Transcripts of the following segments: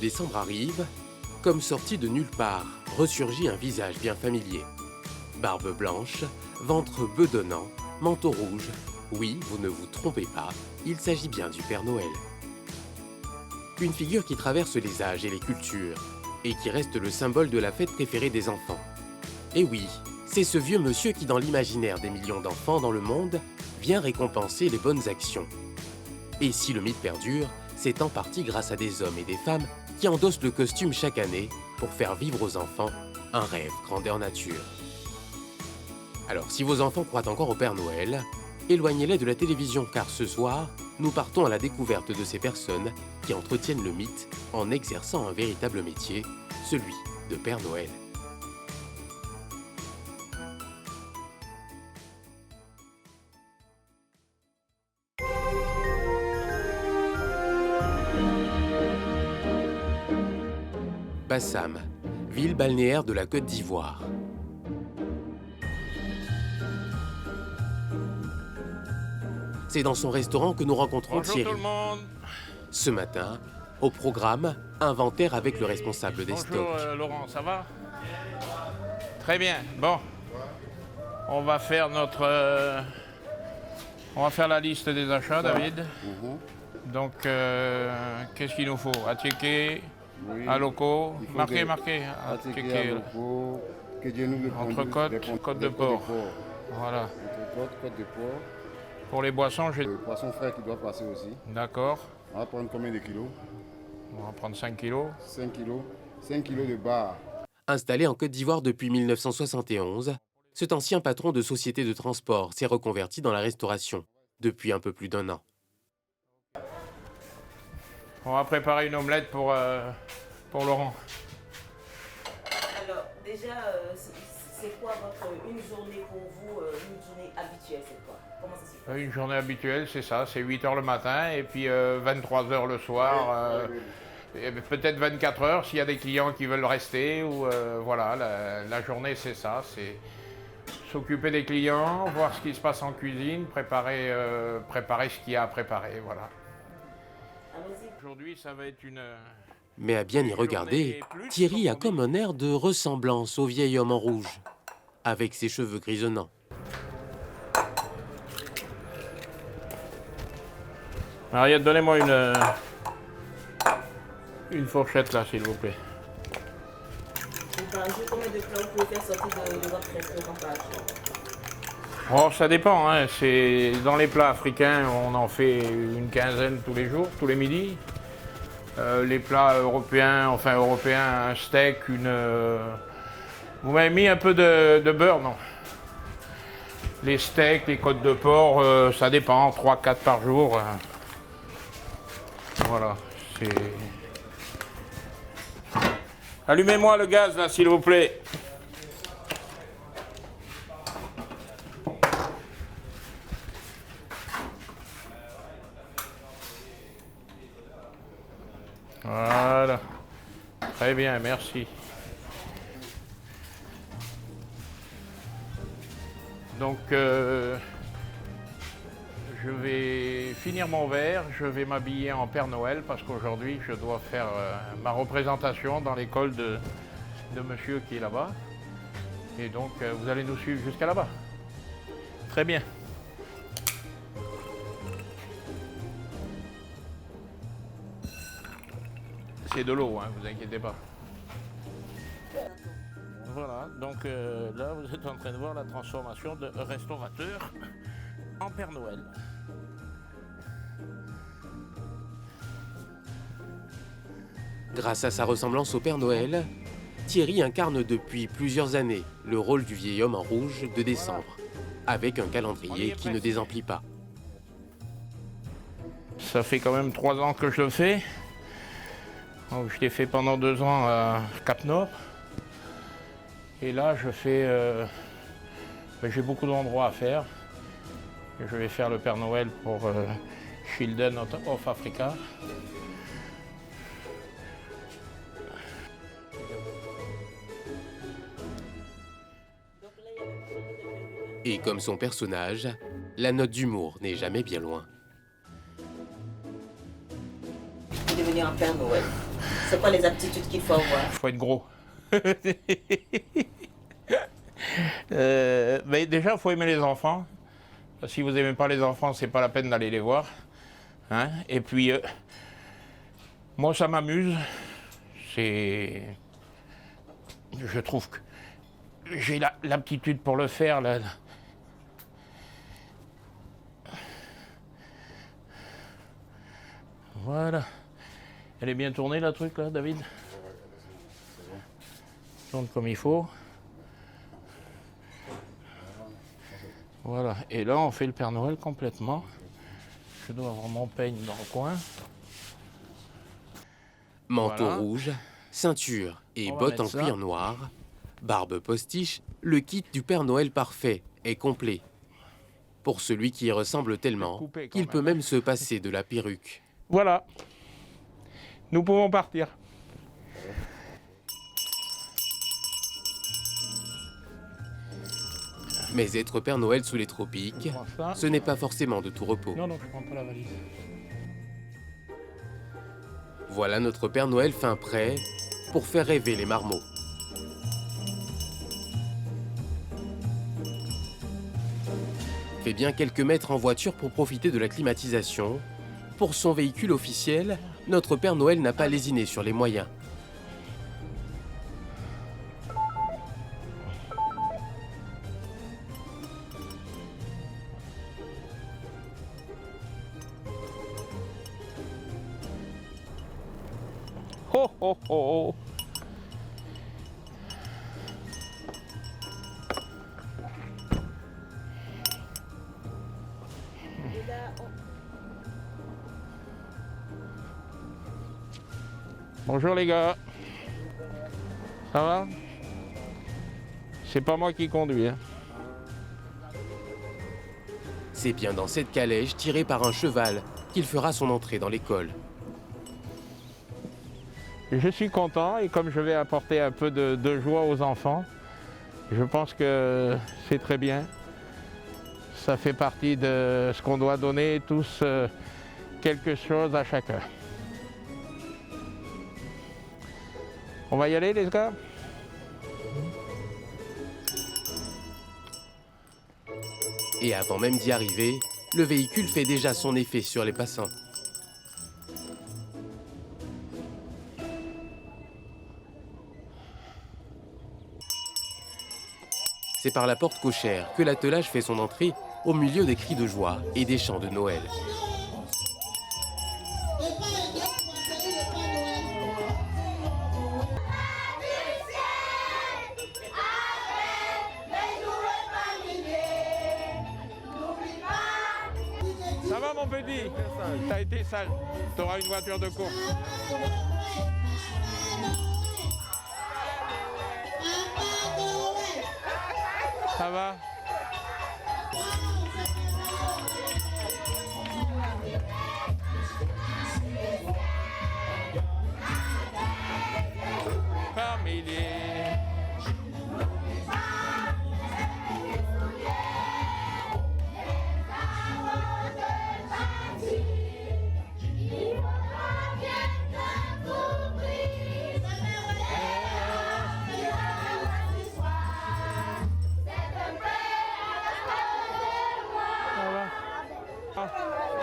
décembre arrive, comme sorti de nulle part, ressurgit un visage bien familier. Barbe blanche, ventre bedonnant, manteau rouge. Oui, vous ne vous trompez pas, il s'agit bien du Père Noël. Une figure qui traverse les âges et les cultures, et qui reste le symbole de la fête préférée des enfants. Et oui, c'est ce vieux monsieur qui, dans l'imaginaire des millions d'enfants dans le monde, vient récompenser les bonnes actions. Et si le mythe perdure, c'est en partie grâce à des hommes et des femmes qui endossent le costume chaque année pour faire vivre aux enfants un rêve grandeur nature. Alors, si vos enfants croient encore au Père Noël, éloignez-les de la télévision car ce soir, nous partons à la découverte de ces personnes qui entretiennent le mythe en exerçant un véritable métier, celui de Père Noël. Bassam, ville balnéaire de la Côte d'Ivoire. C'est dans son restaurant que nous rencontrons Bonjour Thierry. tout le monde. Ce matin, au programme, inventaire avec le responsable des Bonjour stocks. Laurent, ça va? Très bien. Bon, on va faire on va faire la liste des achats, David. Donc, qu'est-ce qu'il nous faut? Attiqué, aloco, marqué. Attiqué, entrecôte, côte de porc. Voilà. Entrecôte, côte de porc. Pour les boissons, j'ai... Le poisson frais qui doit passer aussi. D'accord. On va prendre combien de kilos? On va prendre 5 kilos. 5 kilos. 5 kilos de bar. Installé en Côte d'Ivoire depuis 1971, cet ancien patron de société de transport s'est reconverti dans la restauration depuis un peu plus d'1 an. On va préparer une omelette pour Laurent. Alors, déjà, c'est quoi une journée pour vous, une journée habituelle, c'est quoi? Comment ça se passe? Une journée habituelle, c'est ça, c'est 8 h le matin et puis 23 h le soir, et peut-être 24 h s'il y a des clients qui veulent rester. Ou voilà, la journée c'est ça, c'est s'occuper des clients, voir ce qui se passe en cuisine, préparer ce qu'il y a à préparer, voilà. Aujourd'hui, ça va être une... Mais à bien y regarder, Thierry a comme un air de ressemblance au vieil homme en rouge, avec ses cheveux grisonnants. Ariette, donnez-moi une fourchette là, s'il vous plaît. Par jour, combien de plats vous pouvez faire sortir de votre restaurant par jour? Oh, ça dépend, hein. C'est dans les plats africains, on en fait une quinzaine tous les jours, tous les midis. Les plats européens, un steak, Vous m'avez mis un peu de beurre, non? Les steaks, les côtes de porc, ça dépend, 3-4 par jour. Voilà, c'est... Allumez-moi le gaz, là, s'il vous plaît. Voilà. Très bien, merci. Donc, je vais finir mon verre, je vais m'habiller en Père Noël parce qu'aujourd'hui, je dois faire ma représentation dans l'école de monsieur qui est là-bas. Et donc, vous allez nous suivre jusqu'à là-bas. Très bien. C'est de l'eau, hein, vous inquiétez pas. Voilà, donc là, vous êtes en train de voir la transformation de restaurateur en Père Noël. Grâce à sa ressemblance au Père Noël, Thierry incarne depuis plusieurs années le rôle du vieil homme en rouge de décembre, avec un calendrier qui ne désemplit pas. Ça fait quand même 3 ans que je le fais. Donc, je l'ai fait pendant 2 ans à Cap-Nord. Et là, je fais... j'ai beaucoup d'endroits à faire. Et je vais faire le Père Noël pour Children of Africa. Et comme son personnage, la note d'humour n'est jamais bien loin. Devenir un Père Noël, C'est quoi les aptitudes qu'il faut avoir? Il faut être gros. Mais déjà, il faut aimer les enfants. Si vous n'aimez pas les enfants, c'est pas la peine d'aller les voir. Hein? Et puis, moi, ça m'amuse. Je trouve que j'ai l'aptitude pour le faire. Là. Voilà. Elle est bien tournée, la truc, là, David? Tourne comme il faut. Voilà. Et là, on fait le Père Noël complètement. Je dois avoir mon peigne dans le coin. Manteau Voilà. rouge, ceinture et On va bottes en mettre ça. cuir noir, barbe postiche, le kit du Père Noël parfait est complet. Pour celui qui y ressemble tellement coupé quand qu'il peut même. même se passer de la perruque. Voilà. Nous pouvons partir. Mais être Père Noël sous les tropiques, Ça. ce n'est pas forcément de tout repos. Non, je prends pas la valise. Voilà notre Père Noël fin prêt pour faire rêver les marmots. Fait bien quelques mètres en voiture pour profiter de la climatisation. Pour son véhicule officiel, notre Père Noël n'a pas lésiné sur les moyens. Ho, ho, ho. Bonjour les gars. Ça va? C'est pas moi qui conduis. Hein. C'est bien dans cette calèche tirée par un cheval qu'il fera son entrée dans l'école. Je suis content et comme je vais apporter un peu de joie aux enfants, je pense que c'est très bien. Ça fait partie de ce qu'on doit donner tous quelque chose à chacun. On va y aller les gars? Et avant même d'y arriver, le véhicule fait déjà son effet sur les passants. C'est par la porte cochère que l'attelage fait son entrée au milieu des cris de joie et des chants de Noël. Ça va mon petit? T'as été sage. T'auras une voiture de course. Ça va? Par milliers.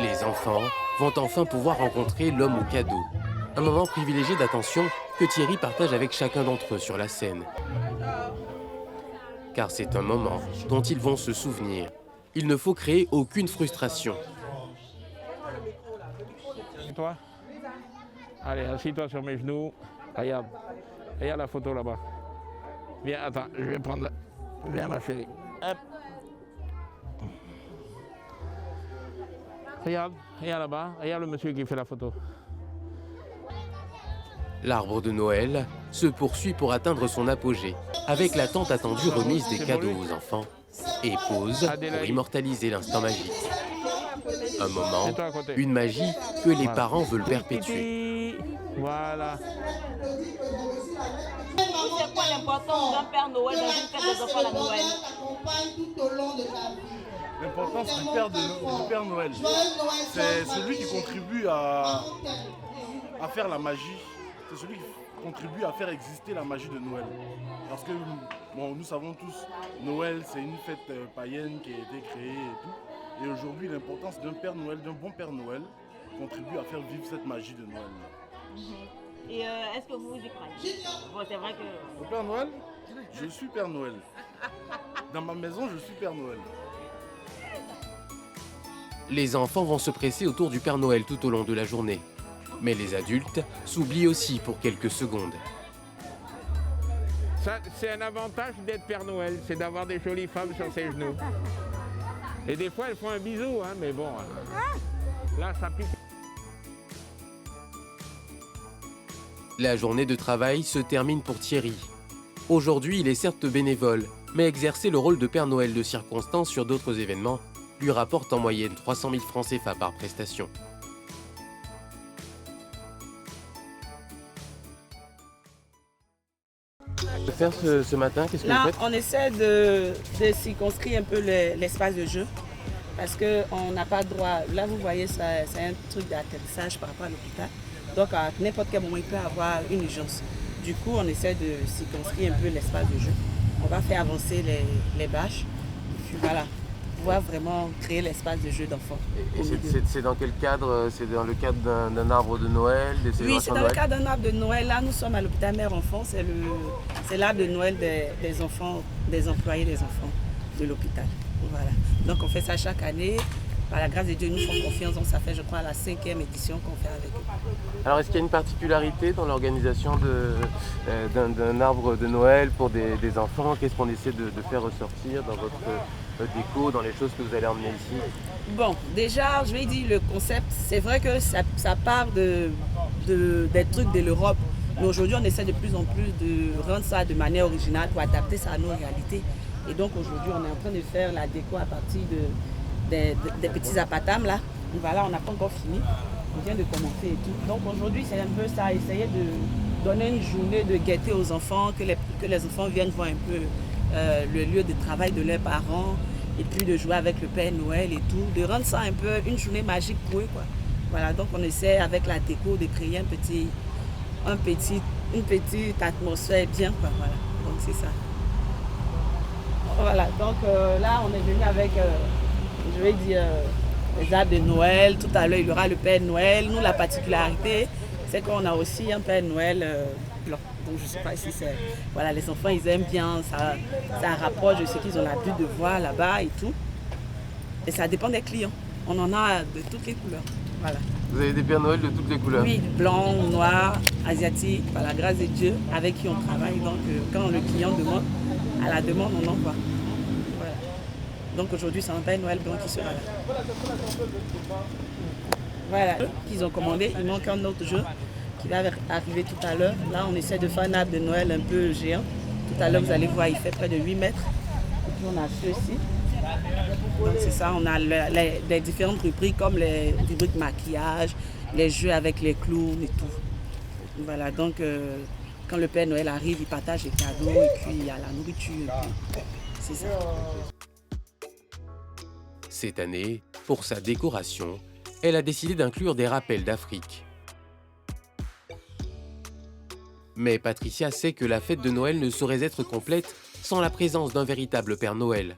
Les enfants vont enfin pouvoir rencontrer l'homme au cadeau. Un moment privilégié d'attention que Thierry partage avec chacun d'entre eux sur la scène. Car c'est un moment dont ils vont se souvenir. Il ne faut créer aucune frustration. Et toi? Allez, assis-toi sur mes genoux. Regarde. Regarde la photo là-bas. Viens, attends, je vais prendre la... Viens ma chérie. Hop. Regarde, regarde là-bas. Regarde le monsieur qui fait la photo. L'arbre de Noël se poursuit pour atteindre son apogée, avec la tant attendue remise des cadeaux aux enfants, et pause pour immortaliser l'instant magique. Un moment, C'est toi à côté. une magie que les Voilà. parents veulent perpétuer. Voilà. C'est quoi l'importance d'un Père Noël dans une fête des enfants à Noël? L'importance du Père Noël, c'est celui qui contribue à faire la magie c'est celui qui contribue à faire exister la magie de Noël. Parce que, bon, nous savons tous, Noël, c'est une fête païenne qui a été créée et tout. Et aujourd'hui, l'importance d'un Père Noël, d'un bon Père Noël, contribue à faire vivre cette magie de Noël. Et est-ce que vous y croyez? Bon, c'est vrai que... Au Père Noël, je suis Père Noël. Dans ma maison, je suis Père Noël. Les enfants vont se presser autour du Père Noël tout au long de la journée. Mais les adultes s'oublient aussi pour quelques secondes. Ça, c'est un avantage d'être Père Noël, c'est d'avoir des jolies femmes sur ses genoux. Et des fois, elles font un bisou, hein, mais bon, là, ça pique. La journée de travail se termine pour Thierry. Aujourd'hui, il est certes bénévole, mais exercer le rôle de Père Noël de circonstance sur d'autres événements lui rapporte en moyenne 300 000 francs CFA par prestation. Faire ce matin, qu'est-ce que Là, vous faites? on essaie de circonscrire un peu l'espace de jeu parce qu'on n'a pas droit. Là, vous voyez, c'est un truc d'atterrissage par rapport à l'hôpital. Donc, à n'importe quel moment, il peut y avoir une urgence. Du coup, on essaie de circonscrire un peu l'espace de jeu. On va faire avancer les bâches. Puis voilà, pouvoir vraiment créer l'espace de jeu d'enfants. Et c'est dans quel cadre? C'est dans le cadre d'un arbre de Noël, des Oui, c'est célébrations dans de le Noël? cadre d'un arbre de Noël. Là, nous sommes à l'hôpital mère-enfant. C'est l'arbre de Noël des enfants, des employés des enfants de l'hôpital. Voilà. Donc, on fait ça chaque année. Par la grâce de Dieu, ils nous font confiance. Donc, ça fait, je crois, la 5e édition qu'on fait avec eux. Alors, est-ce qu'il y a une particularité dans l'organisation d'un arbre de Noël pour des enfants? Qu'est-ce qu'on essaie de faire ressortir dans votre déco, dans les choses que vous allez emmener ici? Bon, déjà, je vais dire le concept. C'est vrai que ça part des trucs de l'Europe. Mais aujourd'hui, on essaie de plus en plus de rendre ça de manière originale pour adapter ça à nos réalités. Et donc, aujourd'hui, on est en train de faire la déco à partir des petits apatames là. Voilà, on n'a pas encore fini. On vient de commencer et tout. Donc aujourd'hui, c'est un peu ça, essayer de donner une journée de gaieté aux enfants, que les enfants viennent voir un peu le lieu de travail de leurs parents et puis de jouer avec le Père Noël et tout, de rendre ça un peu une journée magique pour eux, quoi. Voilà, donc on essaie avec la déco de créer une petite atmosphère bien, quoi. Voilà, donc c'est ça. Voilà, donc là on est venu avec, je vais dire, les arbres de Noël. Tout à l'heure il y aura le Père Noël. Nous, la particularité, c'est qu'on a aussi un Père Noël blanc. Donc je ne sais pas si c'est... Voilà, les enfants ils aiment bien, ça rapproche de ce qu'ils ont l'habitude de voir là-bas et tout. Et ça dépend des clients. On en a de toutes les couleurs. Voilà. Vous avez des Pères Noël de toutes les couleurs? Oui, blanc, noir, asiatique, par la grâce de Dieu, avec qui on travaille. Donc quand le client demande, à la demande, on envoie. Voilà. Donc aujourd'hui, c'est un Père Noël blanc qui sera là. Voilà, qu'ils ont commandé. Il manque un autre jeu qui va arriver tout à l'heure. Là, on essaie de faire un arbre de Noël un peu géant. Tout à l'heure, vous allez voir, il fait près de 8 mètres. Et puis on a ceux-ci. Donc c'est ça, on a les différentes rubriques comme les rubriques maquillage, les jeux avec les clowns et tout. Voilà, donc quand le Père Noël arrive, il partage les cadeaux et puis il y a la nourriture. C'est ça. Cette année, pour sa décoration, elle a décidé d'inclure des rappels d'Afrique. Mais Patricia sait que la fête de Noël ne saurait être complète sans la présence d'un véritable Père Noël.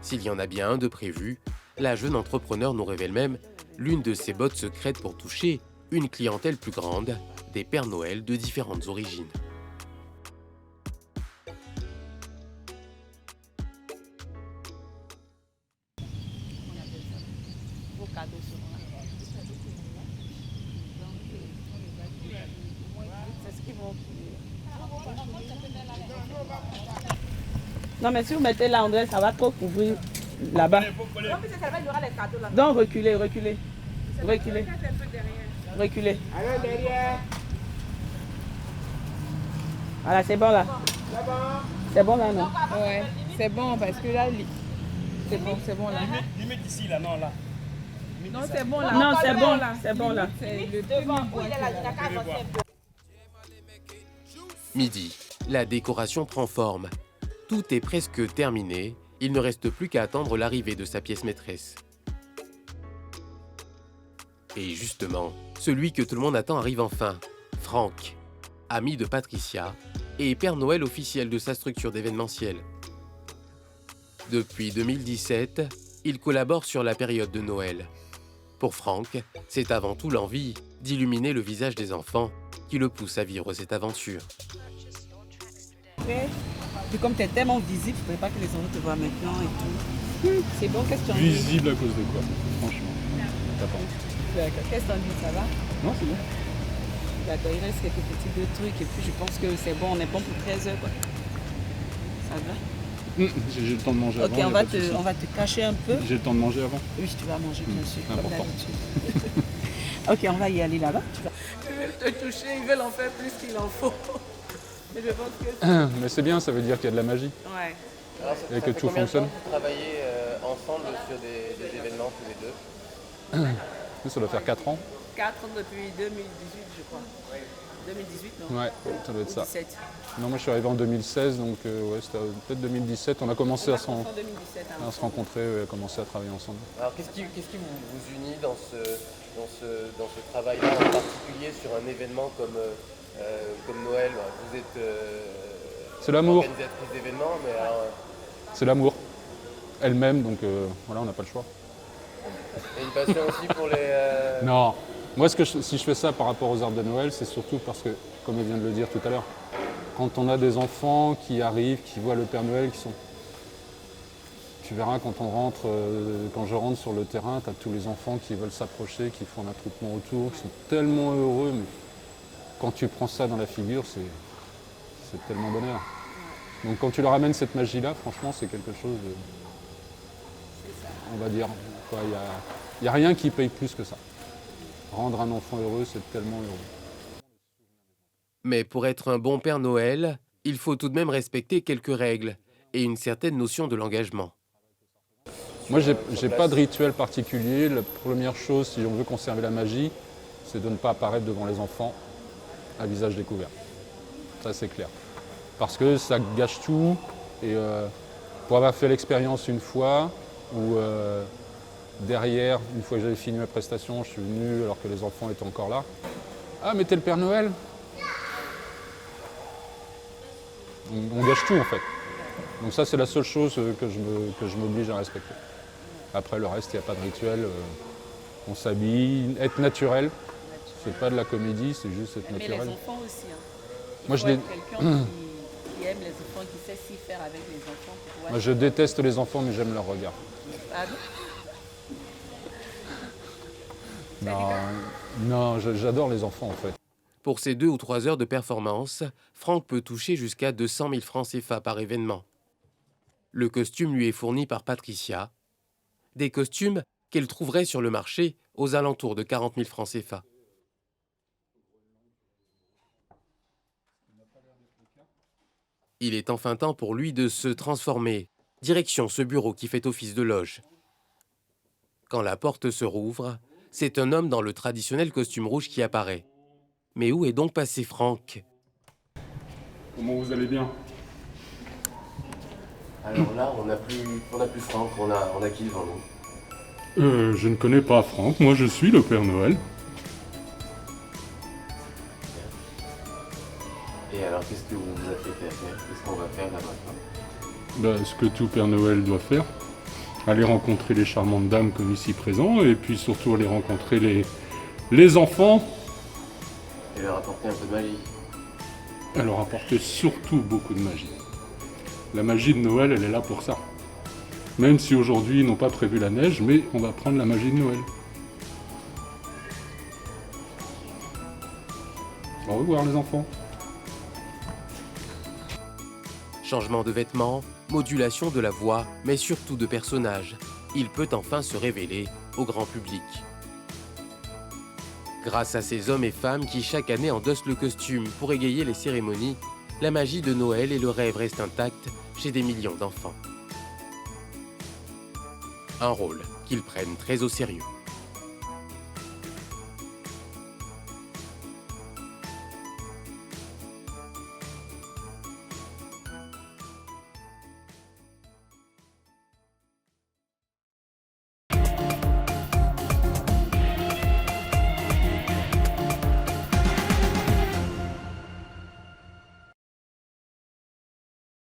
S'il y en a bien un de prévu, la jeune entrepreneur nous révèle même l'une de ses bottes secrètes pour toucher une clientèle plus grande, des Pères Noël de différentes origines. Non, mais si vous mettez là, André, ça va trop couvrir là-bas. Donc reculez, reculez. Reculez. Reculez. Voilà, c'est bon là. C'est bon là, non? Ouais, c'est bon parce que là, c'est bon là. Limite ici, là, non, là. Non, c'est bon là. Non, c'est bon là. C'est bon là. C'est le demi-boîte. Midi, la décoration prend forme. Tout est presque terminé, il ne reste plus qu'à attendre l'arrivée de sa pièce maîtresse. Et justement, celui que tout le monde attend arrive enfin. Franck, ami de Patricia et Père Noël officiel de sa structure d'événementiel. Depuis 2017, il collabore sur la période de Noël. Pour Franck, c'est avant tout l'envie d'illuminer le visage des enfants qui le pousse à vivre cette aventure. Puis comme tu es tellement visible, il ne faudrait pas que les enfants te voient maintenant et tout. C'est bon, qu'est-ce que tu en dis? Visible à cause de quoi, franchement. T'as D'accord, qu'est-ce que tu en dis, ça va? Non, c'est bon. D'accord, il reste quelques petits deux trucs et puis je pense que c'est bon, on est bon pour 13 heures quoi. Ça va? J'ai le temps de manger Ok, avant. on va te cacher un peu. J'ai le temps de manger avant. Oui, tu vas manger bien sûr, comme Important. d'habitude. Ok, on va y aller là-bas. Ils veulent te toucher, ils veulent en faire plus qu'il en faut. Mais je pense que... Mais c'est bien, ça veut dire qu'il y a de la magie. Ouais. Alors, Et que tout fonctionne. Vous travaillez ensemble sur des événements tous les deux? Ça doit faire 4 ans. 4 ans depuis 2018, je crois. 2018, non? Ouais, ça doit être ça. 2017. Non, moi je suis arrivé en 2016, donc ouais, c'était peut-être 2017. On a commencé à se 2017, hein. rencontrer, à commencer à travailler ensemble. Alors qu'est-ce qui vous unit dans ce travail-là, en particulier sur un événement comme Noël? Vous êtes C'est l'amour. organisatrice d'événements, mais alors, C'est l'amour. Elle-même, donc voilà, on n'a pas le choix. et une passion aussi pour les... Non. Moi, si je fais ça par rapport aux arbres de Noël, c'est surtout parce que, comme elle vient de le dire tout à l'heure, quand on a des enfants qui arrivent, qui voient le Père Noël, qui sont... Tu verras quand on rentre, quand je rentre sur le terrain, tu as tous les enfants qui veulent s'approcher, qui font un attroupement autour, qui sont tellement heureux. Mais quand tu prends ça dans la figure, c'est tellement bonheur. Donc quand tu leur amènes cette magie-là, franchement, c'est quelque chose de... On va dire, il n'y a rien qui paye plus que ça. Rendre un enfant heureux, c'est tellement heureux. Mais pour être un bon Père Noël, il faut tout de même respecter quelques règles et une certaine notion de l'engagement. Moi, j'ai pas de rituel particulier. La première chose, si on veut conserver la magie, c'est de ne pas apparaître devant les enfants à visage découvert. Ça, c'est clair. Parce que ça gâche tout. Et pour avoir fait l'expérience une fois, où derrière, une fois que j'avais fini ma prestation, je suis venu alors que les enfants étaient encore là. Ah, mais t'es le Père Noël? On gâche tout en fait. Donc ça, c'est la seule chose que je m'oblige à respecter. Après, le reste, il n'y a pas de rituel. On s'habille, être naturel. C'est pas de la comédie, c'est juste être Mais naturel. les enfants aussi. Hein. Il Moi, faut être quelqu'un qui aime les enfants, qui sait s'y faire avec les enfants. Pour pouvoir... Moi, je déteste les enfants, mais j'aime leur regard. Pardon? Non, j'adore les enfants en fait. Pour ces 2 ou 3 heures de performance, Franck peut toucher jusqu'à 200 000 francs CFA par événement. Le costume lui est fourni par Patricia. Des costumes qu'elle trouverait sur le marché aux alentours de 40 000 francs CFA. Il est enfin temps pour lui de se transformer. Direction ce bureau qui fait office de loge. Quand la porte se rouvre, c'est un homme dans le traditionnel costume rouge qui apparaît. Mais où est donc passé Franck? Comment vous allez bien? Alors là, on n'a plus Franck, on a qui devant nous? Je ne connais pas Franck, moi je suis le Père Noël. Et alors, qu'est-ce que vous vous apprêtez à faire? Qu'est-ce qu'on va faire là maintenant? Ce que tout Père Noël doit faire. Aller rencontrer les charmantes dames comme ici présents, et puis surtout aller rencontrer les enfants. Et leur apporter un peu de magie. Et leur apporter surtout beaucoup de magie. La magie de Noël, elle est là pour ça. Même si aujourd'hui ils n'ont pas prévu la neige, mais on va prendre la magie de Noël. Au revoir les enfants. Changement de vêtements, modulation de la voix, mais surtout de personnage. Il peut enfin se révéler au grand public. Grâce à ces hommes et femmes qui chaque année endossent le costume pour égayer les cérémonies, la magie de Noël et le rêve restent intacts chez des millions d'enfants. Un rôle qu'ils prennent très au sérieux.